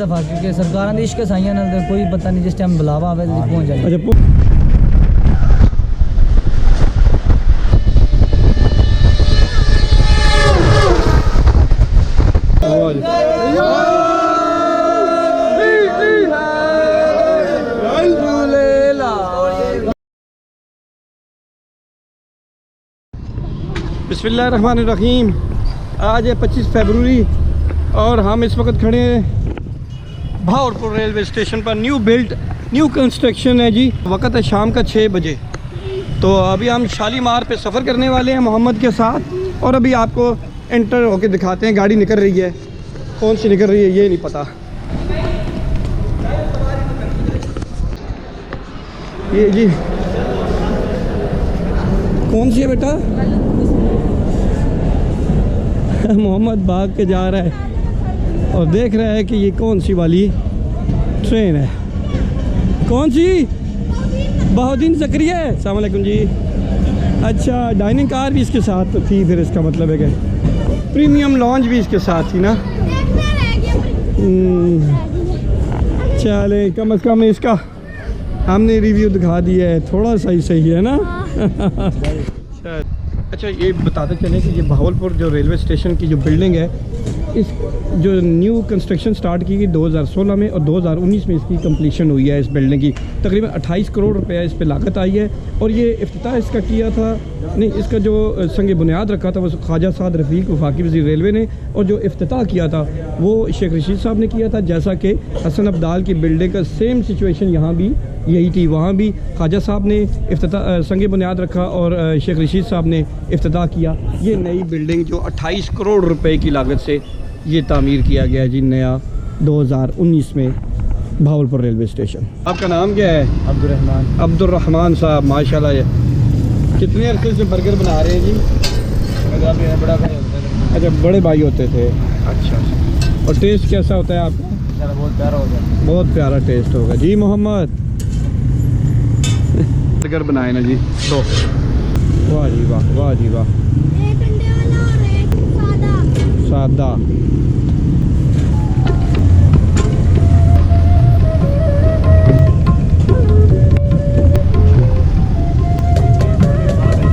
दफा क्योंकि सरकारां दी इश्क साइयां नाल ते कोई पता नहीं जिस टाइम बुलावा आवे ते पहुंच जाए। बिस्मिल्लाहिर्रहमानिर्रहीम। आज है 25 फरवरी और हम इस वक्त खड़े हैं भावलपुर रेलवे स्टेशन पर। न्यू कंस्ट्रक्शन है जी। वक्त है शाम का 6 बजे। तो अभी हम शालीमार पे सफ़र करने वाले हैं मोहम्मद के साथ और अभी आपको एंटर होके दिखाते हैं। गाड़ी निकल रही है, कौन सी निकल रही है ये नहीं पता। ये जी कौन सी है बेटा? मोहम्मद भाग के जा रहा है और देख रहा है कि ये कौन सी वाली ट्रेन है। कौन सी? बहुद्दीन ज़करिया। अस्सलाम वालेकुम जी। अच्छा, डाइनिंग कार भी इसके साथ तो थी, फिर इसका मतलब है कि प्रीमियम लॉन्च भी इसके साथ थी ना। चले, कम से कम इसका हमने रिव्यू दिखा दिया है, थोड़ा सा ही सही है ना। अच्छा, ये बताते चलें कि ये भावलपुर जो रेलवे स्टेशन की जो बिल्डिंग है, इस जो न्यू कंस्ट्रक्शन स्टार्ट की गई 2016 में और 2019 में इसकी कंप्लीशन हुई है। इस बिल्डिंग की तकरीबन 28 करोड़ रुपया इस पर लागत आई है। और ये इफ्तिताह इसका किया था, नहीं, इसका जो संग बुनियाद रखा था वो ख्वाजा साद रफ़ीक वफाकी वज़ीर रेलवे ने, और जो इफ्तिताह किया था वो शेख रशीद साहब ने किया था। जैसा कि हसन अब्दाल की बिल्डिंग का सेम सिचुएशन यहाँ भी यही थी। वहाँ भी ख्वाजा साहब ने इफ्तिताह संग बुनियाद रखा और शेख रशीद साहब ने इफ्तिताह किया। ये नई बिल्डिंग जो 28 करोड़ रुपए की लागत से ये तामीर किया गया जी, नया 2019 में भावलपुर रेलवे स्टेशन। आपका नाम क्या है? अब्दुर्रहमान साहब। माशाल्लाह। ये कितने अरसे से बर्गर बना रहे हैं जी? बड़ा भाई होता है। अच्छा, बड़े भाई होते थे। अच्छा, और टेस्ट कैसा होता है आपका? बहुत प्यारा होगा। बहुत प्यारा टेस्ट होगा जी। मोहम्मद बर्गर बनाए ना जी। तो वाह जी वाह, वाह जी वाह। सादा।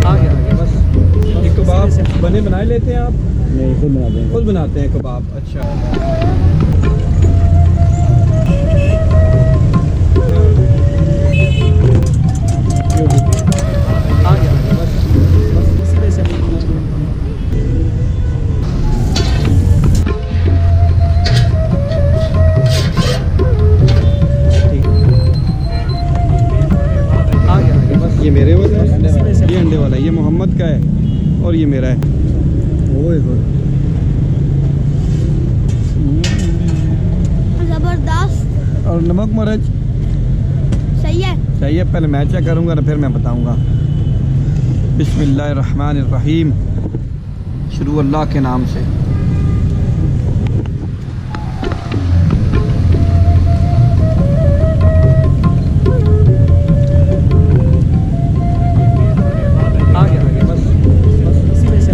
आगे बस। ये कबाब बने बनाए लेते हैं आप? नहीं, खुद बनाते हैं। खुद बनाते हैं कबाब। अच्छा, ये मेरे वाला है, ये अंडे वाला है, ये मोहम्मद का है और ये मेरा है। ओए होए, जबरदस्त। और नमक मिर्च सही है? सही है। पहले मैं चेक करूँगा ना, फिर मैं बताऊँगा। बिस्मिल्लाहिर्रहमानिर्रहीम। शुरू अल्लाह के नाम से।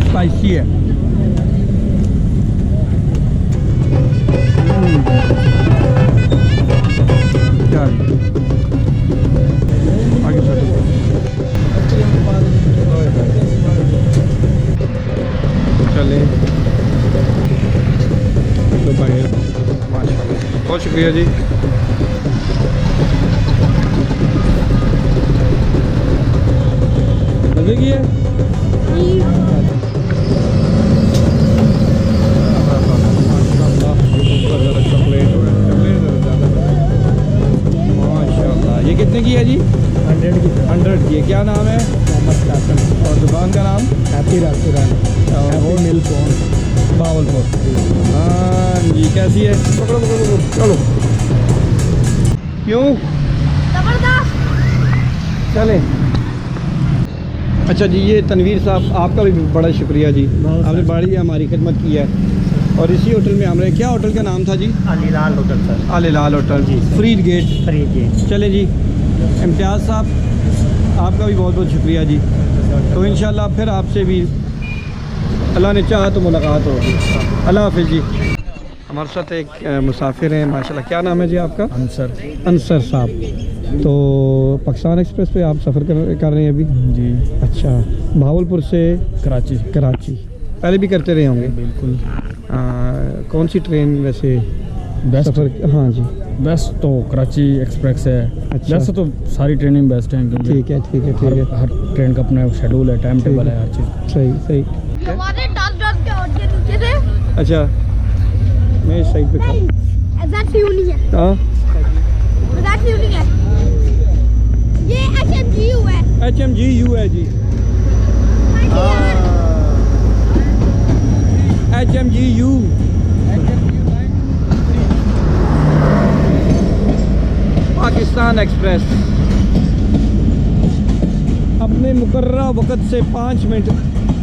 स्पाइसी है। आगे चले तो भाई, माशाल्लाह, बहुत शुक्रिया जी। मजे की है। ये कितने की है जी? 100 की। 100 की है। क्या नाम है? मोहम्मद कासिम। और दुकान का नाम? हैप्पी रेस्टोरेंट, हैप्पी मिल फोन, भावलपुर। हाँ जी। कैसी है? पकड़ो पकड़ो, चलो। क्यों? जबरदस्त। चले। अच्छा जी, ये तनवीर साहब, आपका भी बड़ा शुक्रिया जी। आपने बड़ी हमारी खिदमत की है। और इसी होटल में हमने, क्या होटल का नाम था जी? अलीलाल होटल सर। अलीलाल होटल जी, फरीद गेट। चले जी। इम्तियाज़ साहब, आपका भी बहुत बहुत शुक्रिया जी। तो इंशाल्लाह फिर आपसे भी अल्लाह ने चाहा तो मुलाकात होगी। अल्लाह हाफ़िज़ जी। हमारे साथ एक मुसाफिर हैं माशाल्लाह। क्या नाम है जी आपका? अंसर साहब। तो पाकिस्तान एक्सप्रेस पे आप सफ़र कर रहे हैं अभी? जी। अच्छा, भावलपुर से कराची। पहले भी करते रहे होंगे? बिल्कुल। कौन सी ट्रेन वैसे बेस्ट सफ़र? हाँ जी, बेस्ट तो कराची एक्सप्रेस है। अच्छा। वैसे तो सारी ट्रेनें बेस्ट हैं क्योंकि ठीक है। हर ट्रेन का अपना शेड्यूल है, टाइम टेबल है, हर चीज़। सही। हमारे डाल के और ये नीचे से अच्छा, मैं इस साइड पे नहीं एग्जैक्ट फ्यूलिंग है। हाँ, एग्जैक्ट फ्यूलिंग है। ये HMGU है। HMGU है जी। HMGU पाकिस्तान एक्सप्रेस अपने मुकर्ररा वक्त से 5 मिनट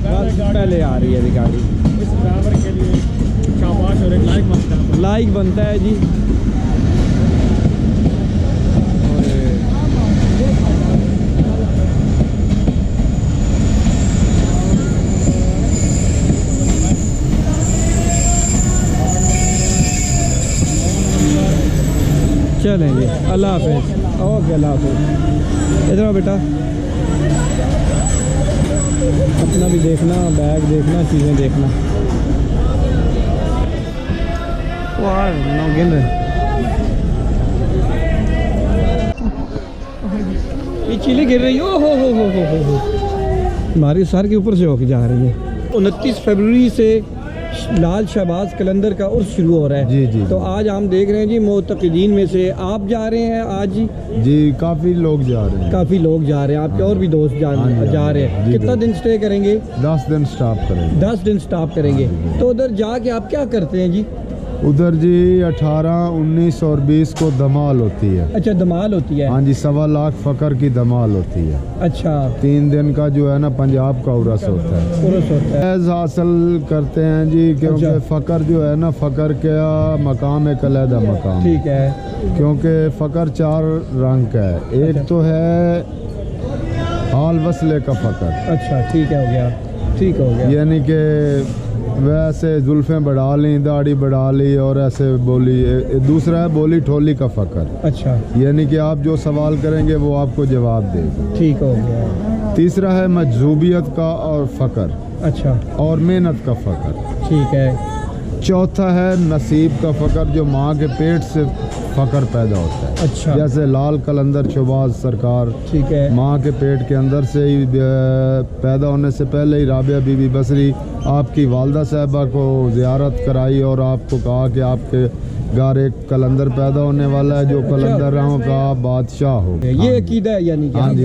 पहले आ रही है गाड़ी। इस ड्राइवर के लिए शाबाश और एक लाइक बनता है जी। चलें जी, अल्लाह हाफिज़। ओके, अल्लाह हाफिज़। इधर आओ बेटा, अपना भी देखना, बैग देखना, चीज़ें देखना। वाह, ना गिन रहे ये चीलें गिर रही हो। हमारे सर के ऊपर से होके जा रही है। 29 फरवरी से लाल शहबाज कलंदर का उर्स शुरू हो रहा है। जी। तो आज हम देख रहे हैं जी, मोतक़ीदीन में से आप जा रहे हैं आज जी। काफ़ी लोग जा रहे हैं। काफ़ी लोग जा रहे हैं, आपके और भी दोस्त जा रहे हैं। जी, कितना दिन स्टे करेंगे? 10 दिन स्टॉप करेंगे। 10 दिन स्टॉप करेंगे। तो उधर जाके आप क्या करते हैं जी? उधर जी 18, 19 और 20 को धमाल होती है। अच्छा, धमाल होती है। हाँ जी, 1.25 लाख फ़कर की धमाल होती है। अच्छा, 3 दिन का जो है ना पंजाब का उर्स होता है। उर्स होता है। फैज़ हासिल करते हैं जी, क्योंकि अच्छा। फ़कर जो है ना, फ़कर का मकाम एक अलहदा मकाम। ठीक है। क्योंकि फ़कर 4 रंग का है। एक तो है हाल वसले का फ़कर। अच्छा, ठीक है, हो गया। यानी कि वैसे जुल्फ़ें बढ़ा ली, दाढ़ी बढ़ा ली और ऐसे बोली। दूसरा है बोली ठोली का फ़कर। अच्छा, यानी कि आप जो सवाल करेंगे वो आपको जवाब देगा। ठीक हो गया। तीसरा है मजजूबियत का और फ़कर अच्छा, और मेहनत का फ़कर। ठीक है। चौथा है नसीब का फ़कर, जो माँ के पेट से फ़कर पैदा होता है। अच्छा, जैसे लाल कलंदर शहबाज सरकार ठीक है। माँ के पेट के अंदर से ही पैदा होने से पहले ही राबिया बीबी बसरी आपकी वालदा साहबा को ज़ियारत कराई और आपको कहा कि आपके घर एक कलंदर पैदा होने वाला है जो कलंदरों का बादशाह हो। ये अकीदा है यानी कि हाँ जी।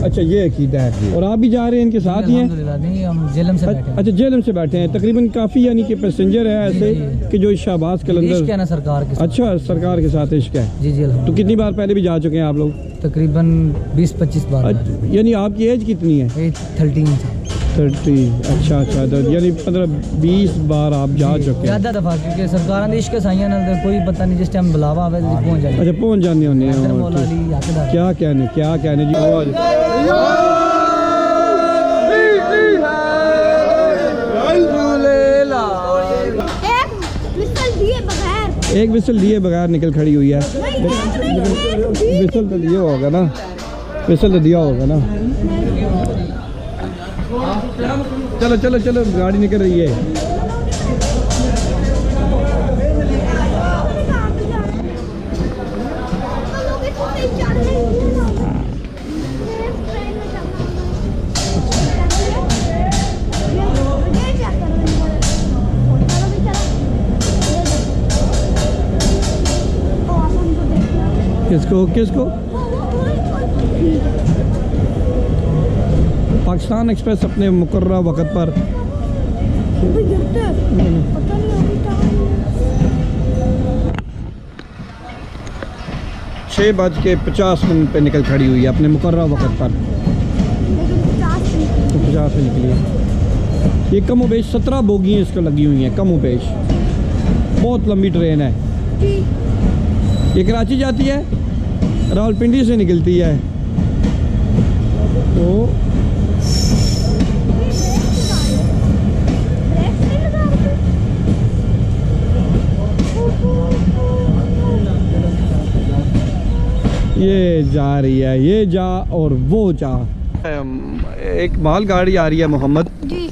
अच्छा, ये अकीदा है। और आप भी जा रहे हैं इनके साथ ही हैं? अल्हम्दुलिल्लाह नहीं, हम जेलम से बैठे हैं। अच्छा, जेलम से बैठे हैं। तकरीबन काफ़ी यानी कि पैसेंजर है ऐसे कि जो शहबाज इश्क है कलंदर। ना सरकार के साथ। अच्छा, सरकार के साथ इश्क है। जी, तो अल्हम्दुलिल्लाह। कितनी बार पहले भी जा चुके हैं आप लोग? तकरीबन 20-25 बार। यानी आपकी एज कितनी है? 13 30। अच्छा, तो यानी 15-20 बार आप जा चुके हैं। ज़्यादा दफ़ा, क्योंकि सरकार ने इश्क साइयां नाल कोई पता नहीं, जिस टाइम बुलावा आवे तो पहुंच जाए। अच्छा, पहुंच जाने होने इधर हैं। मौला अली याकदार। क्या कहने जी। एक विसल दिए बगैर निकल खड़ी हुई है। विसल तो दिया होगा ना, चलो गाड़ी निकल रही है। किसको पाकिस्तान एक्सप्रेस अपने मुकर्ररा वक्त पर 6:50 पे निकल खड़ी हुई है अपने मुकर्ररा वक्त पर। 50 पे निकली है। ये कम बेश 17 बोगियाँ इसको लगी हुई हैं, कम बेश। बहुत लंबी ट्रेन है। ये कराची जाती है, रावलपिंडी से निकलती है। तो ये जा रही है, ये जा और वो जा। एक माल गाड़ी आ रही है मोहम्मद, जी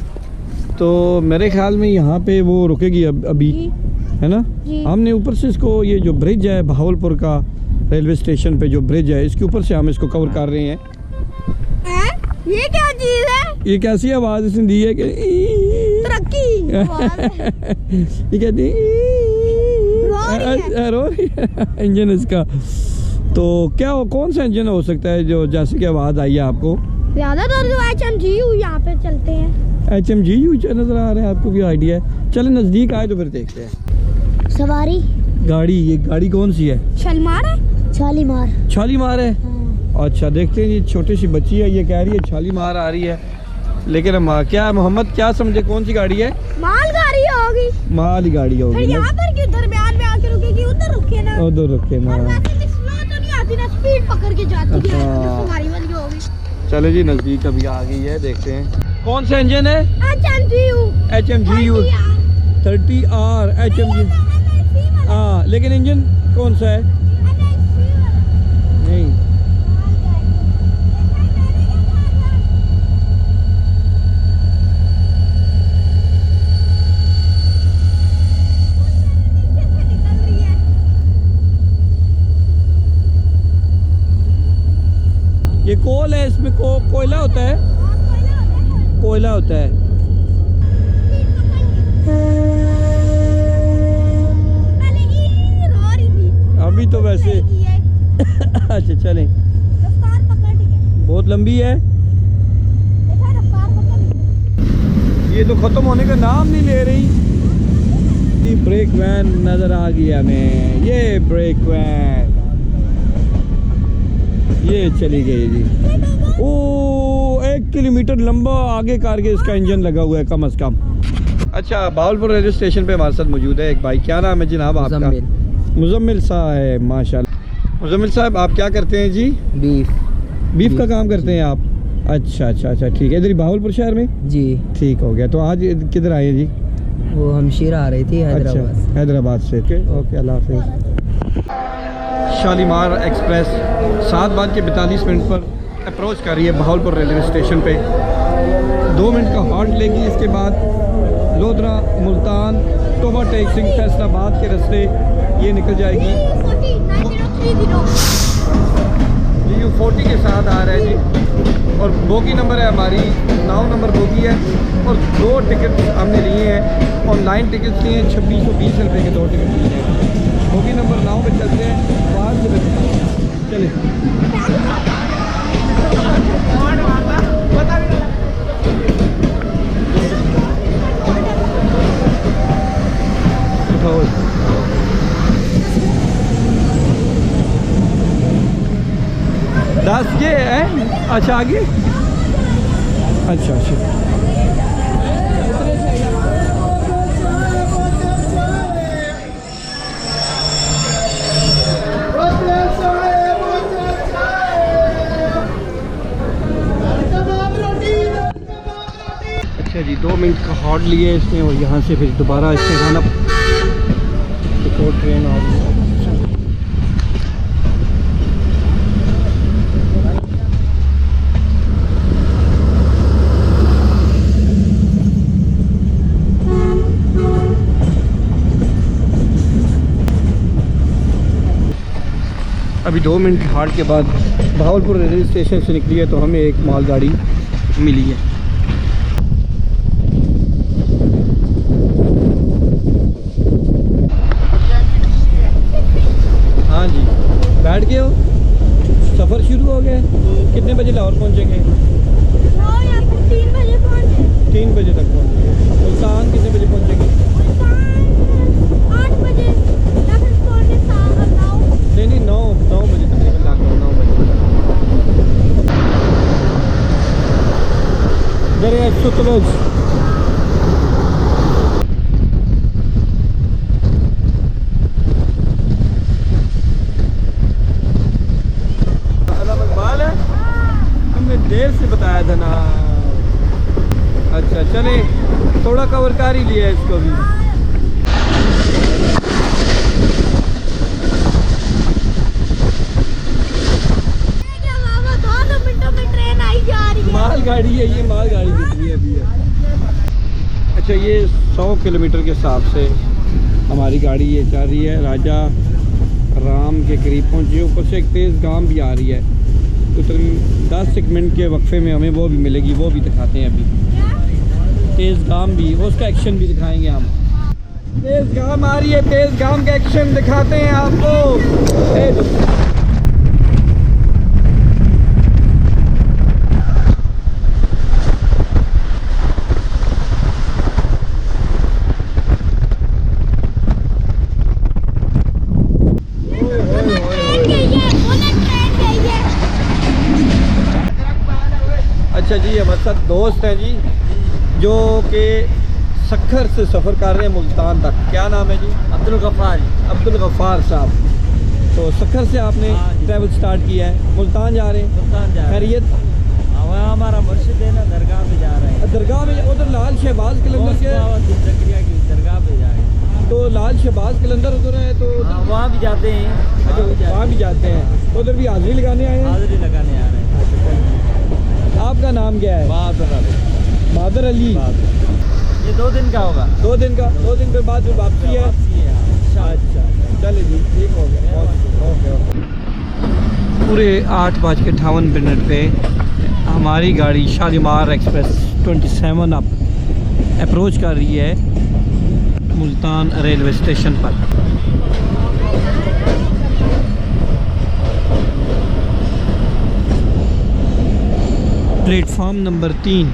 तो मेरे ख्याल में यहाँ पे वो रुकेगी अभी, जी है ना। जी। हमने ऊपर से इसको, ये जो ब्रिज है बहावलपुर का रेलवे स्टेशन पे जो ब्रिज है, इसके ऊपर से हम इसको कवर कर रहे हैं। ये क्या चीज है? ये कैसी आवाज़ इसने दी है कि तरक्की ये कहती है इंजन इसका। तो क्या कौन सा इंजन हो सकता है जो जैसे की आवाज़ आई है आपको? ज्यादातर जो HMGU यहाँ पे चलते हैं। HMGU नजर आ रहा है आपको, भी आइडिया है? चले नज़दीक आए तो फिर देखते हैं। सवारी गाड़ी, ये गाड़ी कौन सी है? शालीमार है। शालीमार। शालीमार है। अच्छा देखते हैं, ये छोटी सी बच्ची है, ये कह रही है शालीमार आ रही है, लेकिन हम क्या मोहम्मद क्या समझे कौन सी गाड़ी है? माल गाड़ी होगी। माल ही गाड़ी फिर होगी। यहाँ पर क्यों दरमियान में आके रुकेगी? उधर रुके ना। उधर रुके ना। और वैसे भी स्लो तो नहीं आती ना, स्पीड पकड़ के जाती है। अच्छा। सवारी वाली होगी। चलो जी नज़दीक अभी आ गई है, देखते हैं कौन सा इंजन है। HMGU 30R HMG। हाँ लेकिन इंजन कौन सा है? नहीं ये कोल है, इसमें कोयला होता है, कोयला होता है। अभी तो वैसे अच्छा चलें, बहुत लंबी है ये तो ख़त्म होने का नाम नहीं ले रही। ब्रेक वैन नज़र आ गया हमें, ये ब्रेक वैन ये चली गई जी। ओ 1 किलोमीटर लंबा आगे करके इसका इंजन लगा हुआ है कम से कम। अच्छा बहावलपुर रेलवे स्टेशन पे हमारे साथ मौजूद है एक भाई, क्या नाम है जनाब आपका? मुजम्मिल साहब। माशाल्लाह मुजम्मिल साहब आप क्या करते हैं जी? बीफ का काम करते हैं आप? अच्छा अच्छा अच्छा ठीक है, इधर ही बहावलपुर शहर में जी। ठीक हो गया। तो आज किधर आए जी? वो हमशीरा आ रही थी हैदराबाद। अच्छा, हैदराबाद से। ओके अल्लाह हाफिज़। शालीमार एक्सप्रेस 7:42 पर अप्रोच कर रही है बहावलपुर रेलवे स्टेशन पे। 2 मिनट का हॉल्ट लेगी, इसके बाद लोधरा, मुल्तान, तोबा टेक सिंह, फैसलाबाद के रास्ते ये निकल जाएगी। GU40 के साथ आ रहा है जी, और बोगी नंबर है हमारी 9 नंबर बोगी है, और 2 टिकट हमने लिए हैं, ऑनलाइन टिकट लिए हैं 2620 रुपये के 2 टिकट लिए हैं। बोगी नंबर 9 पे चलते हैं, बाहर से चले। दस ये है। अच्छा आगे, अच्छा अच्छा जी। 2 मिनट का हॉल्ट लिए इसने, और यहाँ से फिर दोबारा इसने खाना ट्रेन आ गई। अभी 2 मिनट के हॉल्ट के बाद बहावलपुर रेलवे स्टेशन से निकली है, तो हमें एक मालगाड़ी मिली है। हाँ जी बैठ गए हो, सफ़र शुरू हो गया। कितने बजे लाहौर पहुँचेंगे? 3 बजे तक पहुँचेंगे। मुल्तान कितने बजे पहुँचेंगे? 8 बजे या फिर 9। नहीं 9 बजे तक 9 बजे दरिया सुतलज। देर से बताया था ना। अच्छा चले, थोड़ा कवर कर ही लिया इसको भी। गाड़ी है, ये माल गाड़ी कितनी अभी है। अच्छा, ये 100 किलोमीटर के हिसाब से हमारी गाड़ी ये चल रही है, राजा राम के करीब पहुँची। ऊपर से एक तेज़ गाम भी आ रही है, तो 10 मिनट के वक्फे में हमें वो भी मिलेगी, वो भी दिखाते हैं अभी। तेज़ गाम भी, उसका एक्शन भी दिखाएंगे हम। तेज़ गाम आ रही है, तेज़ गाम का एक्शन दिखाते हैं आपको। अच्छा जी, हमारे साथ दोस्त हैं जी जो कि सखर से सफ़र कर रहे हैं मुल्तान तक। क्या नाम है जी? अब्दुल गफ्फार। अब्दुल गफ्फार साहब। तो सखर से आपने ट्रैवल स्टार्ट किया है, मुल्तान जा रहे हैं? मुल्तान जा रहे हैं। खैरियत? वहाँ हमारा मुर्शिद है ना, दरगाह पे जा रहे हैं। दरगाह में उधर लाल शहबाज कलंदर के दरगाह पे जा रहे हैं। तो लाल शहबाज कलंदर उधर है, तो वहाँ भी जाते हैं। अच्छा, वहाँ भी जाते हैं। तो उधर भी हाजिरी लगाने आए हैं? हाजिरी लगाने आ रहे हैं। आपका नाम क्या है? बहादुर अली। ये 2 दिन का होगा। 2 दिन का, 2 दिन के बाद फिर वापसी है। अच्छा, चलिए जी, ठीक हो गया। ओके। पूरे 8:58 पे हमारी गाड़ी शालीमार एक्सप्रेस 27 अप अप्रोच कर रही है मुल्तान रेलवे स्टेशन पर। Platform number 3।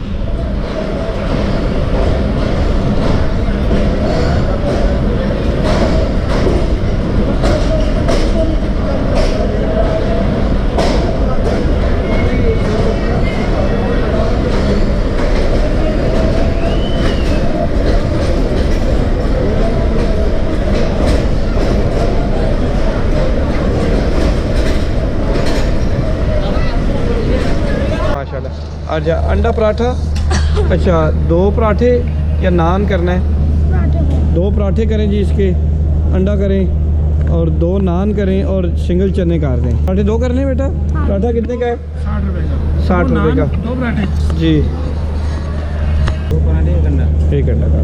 अच्छा, अंडा पराठा। अच्छा, 2 पराठे या नान करना है? 2 पराठे करें जी इसके, अंडा करें और 2 नान करें और सिंगल चने कर दें। पराठे 2 करने बेटा? पराठा कितने का है? 60 रुपये का। 60 रुपये का। 2 पराठे जी, 2 पराठे 1 अंडा। 1 अंडा का।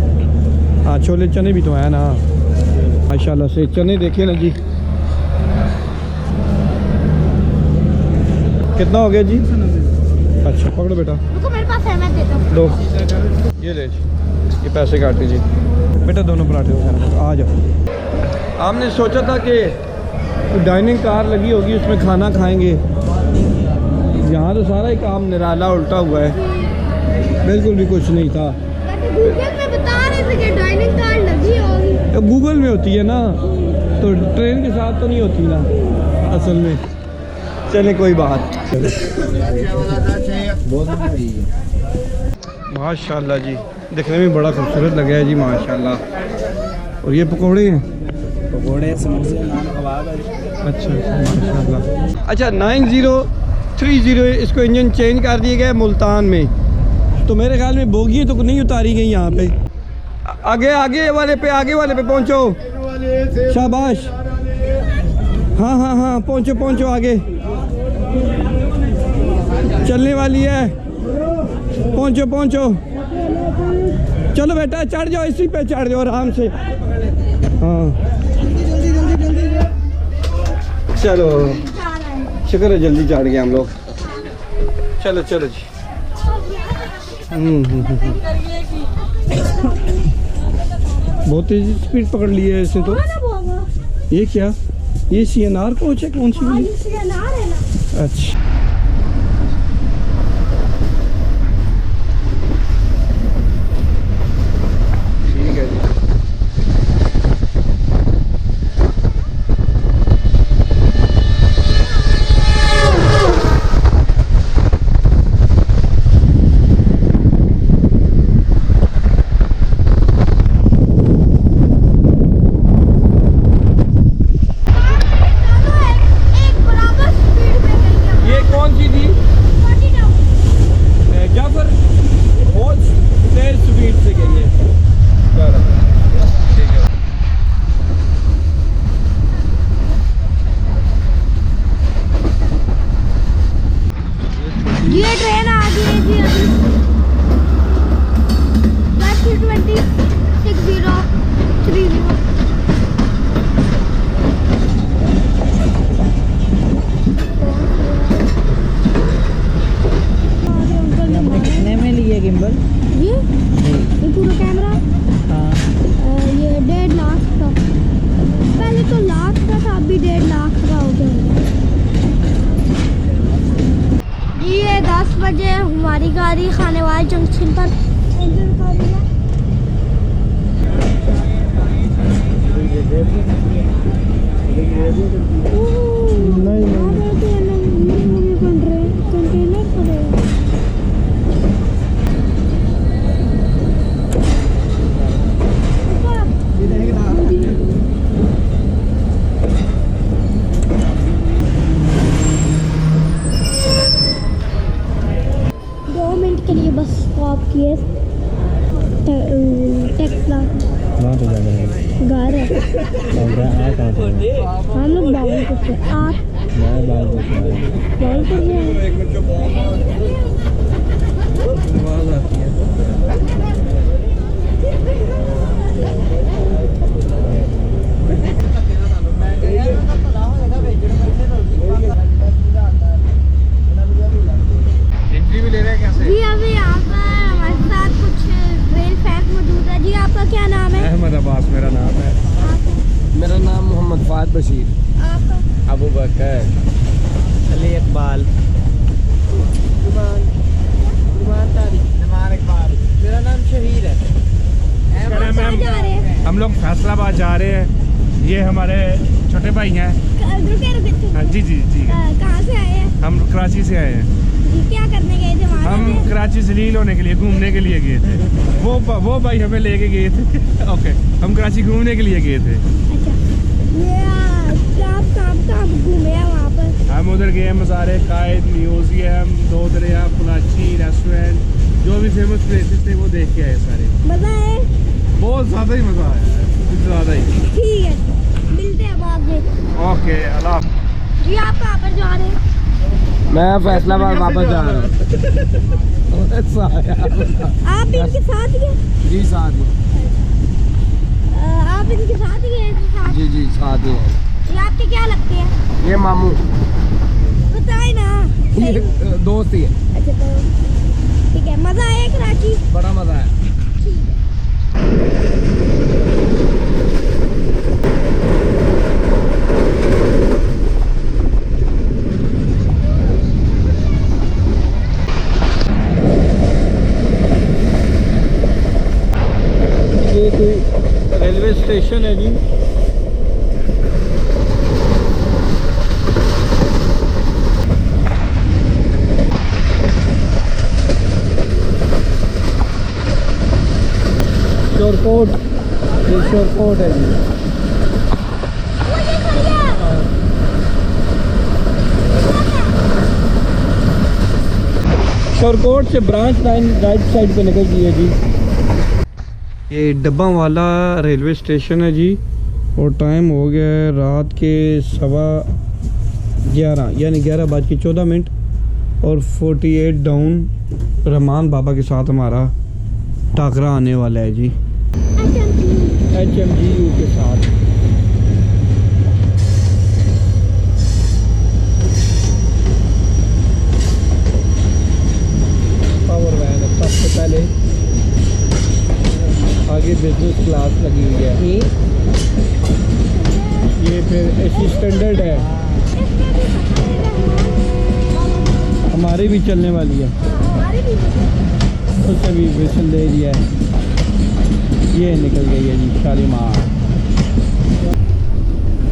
हाँ, छोले चने भी तो है ना माशाल्लाह से। चने देखिए ना जी, कितना हो गया जी? अच्छा, पकड़ो बेटा। रुको, मेरे पास है, मैं देता हूँ। दो, ये ले जी, ये पैसे काट लीजिए बेटा। दोनों पराठे हो गए, आ जाओ। हमने सोचा था कि डाइनिंग कार लगी होगी, उसमें खाना खाएंगे। यहाँ तो सारा ही काम निराला उल्टा हुआ है, बिल्कुल भी कुछ नहीं था। गूगल में बता रहे थे कि डाइनिंग कार लगी होगी। तो गूगल में होती है ना, तो ट्रेन के साथ तो नहीं होती ना असल में। चले, कोई बात। माशाल्लाह जी, दिखने में बड़ा खूबसूरत लगा है जी माशाल्लाह। और ये पकोड़े हैं? पकोड़े, समोसे, नान, कबाब। अच्छा माशाल्लाह। अच्छा, 9030 इसको इंजन चेंज कर दिए गए मुल्तान में। तो मेरे ख्याल में बोगी तो नहीं उतारी गई यहाँ पे। आगे वाले पे पहुँचो। शाबाश। हाँ, पहुँचो आगे, चलने वाली है। पहुँचो। चलो बेटा, चढ़ जाओ, इसी पे चढ़ जाओ आराम से। हाँ, चलो, शुक्र है जल्दी चढ़ गए हम लोग। चलो जी। बहुत तेज़ी स्पीड पकड़ ली है इसने तो। ये क्या, ये CNR कोच है? कौन सी वाली? अच्छा, ठीक है जी। गाड़ी खानेवाल जंक्शन पर एंटर कर रही है। के लिए बस स्टॉप किए टेक्सला वहाँ पे जा रहे घर है। हैं कहाँ से हम लोग बावलपुर से। आप मैं बावलपुर बावलपुर से एंट्री भी ले रहे हैं कैसे? जी अभी यहाँ पर हमारे साथ कुछ रेल फैंस मौजूद है। जी आपका क्या नाम है? अहमद अब्बास मेरा नाम है। आपका मेरा नाम मोहम्मद फाद बशीर। आपका अबू बकर अली इकबाल मेरा नाम शहीद है। कहाँ जा रहे हैं? हम लोग फैसलाबाद जा रहे हैं। ये हमारे छोटे भाई हैं। रुके हाँ जी जी जी कहाँ से आए हैं? हम कराची से आए हैं। जी क्या करने गए थे वहाँ हम पे? कराची जलील होने के लिए घूमने के लिए गए थे। वो भाई हमें लेके गए थे। ओके हम कराची घूमने के लिए गए थे। अच्छा ये आप कहाँ घूमे हैं वहाँ पर? हम उधर गए मज़ारे कायद म्यूजियम दो दरिया पुलाची रेस्टोरेंट जो भी फेमस प्लेसेस थे वो देख के आए सारे। मज़ा है? बहुत ज़्यादा ही मज़ा आया है, कुछ ज़्यादा ही। ठीक है मिलते हैं बाद में। ओके अल्लाह। जी आप कहाँ पर जा रहे हैं? मैं फैसलाबाद वापस जा रहा हूँ। आप इनके साथ ही हैं? जी साथ ही। आप इनके साथ ही हैं? साथ? जी जी साथ ही है। ये आपके क्या लगते हैं? ये मामू बताए ना। ये दोस्त ही है। अच्छा तो ठीक है। मज़ा आया कराची? बड़ा मज़ा है। ये कोई रेलवे स्टेशन है जी। शोरकोट, ये शोरकोट है जी। वो ये खड़ी है। शोरकोट से ब्रांच लाइन राइट साइड पे निकल गई है जी। ये डब्बा वाला रेलवे स्टेशन है जी और टाइम हो गया है रात के 11:15 यानी 11:14 और 48 डाउन रहमान बाबा के साथ हमारा टाकरा आने वाला है जी HMGU के साथ। पावर वैन है सबसे पहले, आगे बिजनेस क्लास लगी हुई है। ये फिर AC स्टैंडर्ड है, हमारी भी चलने वाली है, उससे भी विसल दे दिया है। ये निकल गई है जी शालीमार।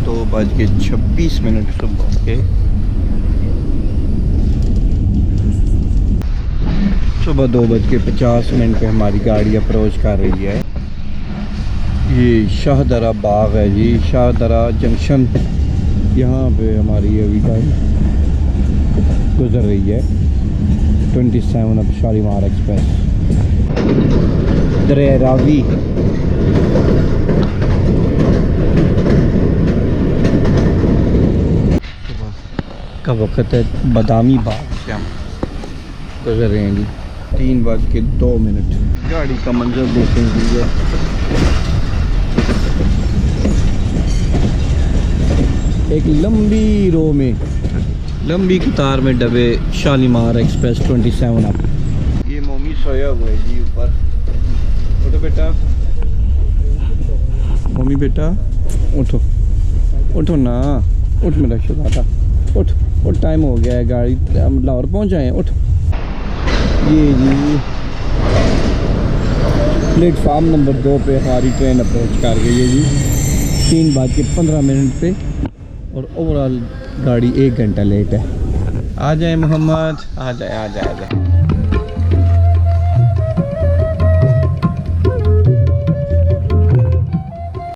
2:26 सुबह के। सुबह 2:50 पे हमारी गाड़ी अप्रोच कर रही है। ये शाहदरा बाग है जी, शाहदरा जंक्शन, यहाँ पे हमारी अभी गाड़ी गुजर रही है 27 अब शालीमार एक्सप्रेस। दरिया रावी का वक्त है, बादामी बाग से हम गुजर रहे हैं जी। 3:02 गाड़ी का मंजर देखें जी। एक लंबी रो में, लंबी कतार में डबे शालीमार एक्सप्रेस 27 अप। ये मोमी सोया हुआ है जी ऊपर। उठो बेटा, मोमी बेटा उठो, उठो ना, उठ मेरा शहजादा, उठ उठ, टाइम हो गया है, गाड़ी हम लाहौर पहुंच जाए। उठ ये जी प्लेटफार्म नंबर 2 पे हमारी ट्रेन अप्रोच कर गई है जी 3:15 पे और ओवरऑल गाड़ी 1 घंटा लेट है। आ जाए मोहम्मद, आ जाए।